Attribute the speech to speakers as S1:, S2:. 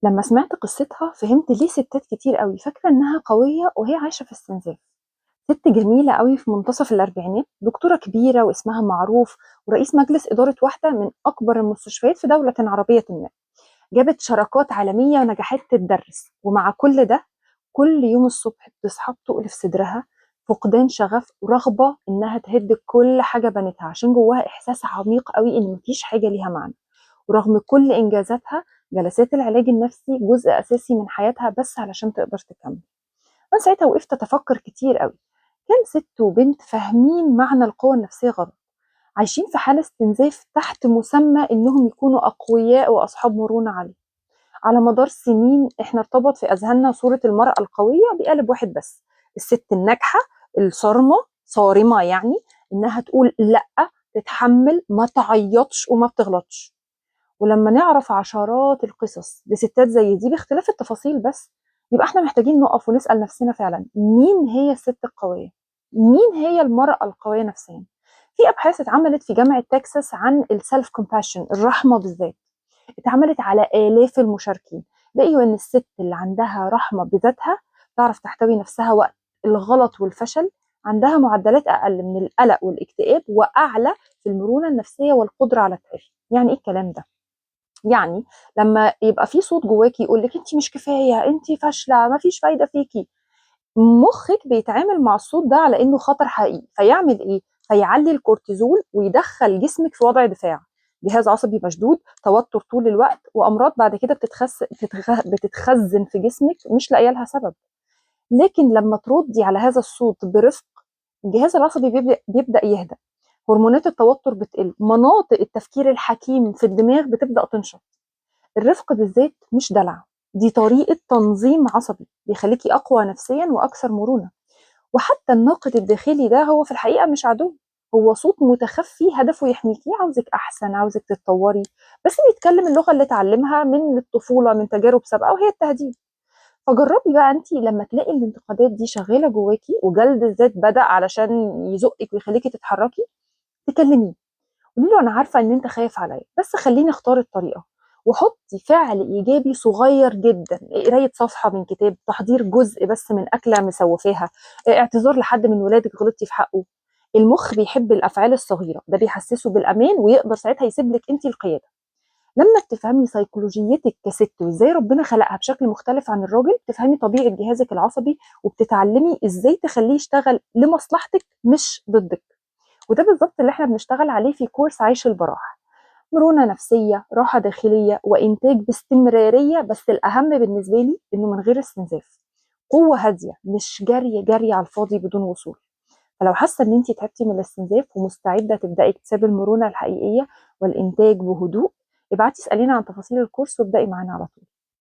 S1: لما سمعت قصتها فهمت ليه ستات كتير قوي فاكرة إنها قوية وهي عايشة في استنزاف. ست جميلة قوي في منتصف الأربعينات، دكتورة كبيرة واسمها معروف، ورئيس مجلس إدارة واحدة من أكبر المستشفيات في دولة عربية ما. جابت شراكات عالمية ونجاحات تتدرس، ومع كل ده كل يوم الصبح بتصحى بتقل في صدرها فقدان شغف ورغبة إنها تهد كل حاجة بنتها، عشان جواها إحساس عميق قوي إن مفيش حاجة ليها معنى. ورغم كل إنجازاتها، جلسات العلاج النفسي جزء أساسي من حياتها بس علشان تقدر تكمل. أنا ساعتها وقفت أتفكر كتير قوي، كام ست وبنت فاهمين معنى القوة النفسية غلط، عايشين في حالة استنزاف تحت مسمى إنهم يكونوا أقوياء وأصحاب مرونة عالية. على مدار سنين إحنا ارتبط في أذهاننا صورة المرأة القوية بقالب واحد بس، الست الناجحة الصارمة، صارمة يعني، إنها تقول لأ، تتحمل، ما تعيطش وما بتغلطش. ولما نعرف عشرات القصص لستات زي دي باختلاف التفاصيل بس، يبقى احنا محتاجين نقف ونسأل نفسنا فعلا مين هي الست القوية؟ مين هي المرأة القوية نفسيا؟ في أبحاث اتعملت في جامعة تكساس عن السلف كومباشن، الرحمة بالذات، اتعملت على آلاف المشاركين. لقيوا إن الست اللي عندها رحمة بذاتها تعرف تحتوي نفسها وقت الغلط والفشل، عندها معدلات أقل من القلق والاكتئاب، وأعلى في المرونة النفسية والقدرة على التعافي. يعني إيه الكلام ده؟ يعني لما يبقى في صوت جواكي يقول لك انت مش كفايه، انت فاشله، ما فيش فايده فيكي، مخك بيتعامل مع الصوت ده على انه خطر حقيقي، فيعمل ايه؟ فيعلي الكورتيزول ويدخل جسمك في وضع دفاع، جهاز عصبي مشدود، توتر طول الوقت، وامراض بعد كده بتتخزن في جسمك مش لاقيه لها سبب. لكن لما تردي على هذا الصوت برفق، الجهاز العصبي بيبدأ يهدأ، هرمونات التوتر بتقل، مناطق التفكير الحكيم في الدماغ بتبدأ تنشط. الرفق بالذات مش دلع، دي طريقة تنظيم عصبي بيخليكي أقوى نفسيا وأكثر مرونة. وحتى الناقد الداخلي ده هو في الحقيقة مش عدو، هو صوت متخفي هدفه يحميكي، عاوزك أحسن، عاوزك تتطوري، بس بيتكلم اللغة اللي اتعلمها من الطفولة، من تجارب سابقة، وهي التهديد. فجربي بقى انت لما تلاقي الانتقادات دي شغالة جواكي وجلد الذات بدأ علشان يزقك ويخليكي تتحركي، تكلميه، قولي له انا عارفه ان انت خايف عليا، بس خليني اختار الطريقه. وحطي فعل ايجابي صغير جدا، قرايه صفحه من كتاب، تحضير جزء بس من اكله مسوفاها، اعتذار لحد من ولادك غلطتي في حقه. المخ بيحب الافعال الصغيره، ده بيحسسه بالامان ويقدر ساعتها يسيب لك انت القياده. لما بتفهمي سيكولوجيتك كست وازاي ربنا خلقها بشكل مختلف عن الراجل، بتفهمي طبيعه جهازك العصبي وبتتعلمي ازاي تخليه يشتغل لمصلحتك مش ضدك. وده بالظبط اللي احنا بنشتغل عليه في كورس عيش البراح، مرونة نفسية، راحة داخلية، وإنتاج باستمرارية، بس الأهم بالنسبة لي إنه من غير استنزاف، قوة هادية مش جري جري على الفاضي بدون وصول. فلو حاسة إن أنتي تعبتي من الاستنزاف ومستعدة تبدأي اكتسابي المرونة الحقيقية والإنتاج بهدوء، ابعتي اسألينا عن تفاصيل الكورس وابدأي معانا على طول.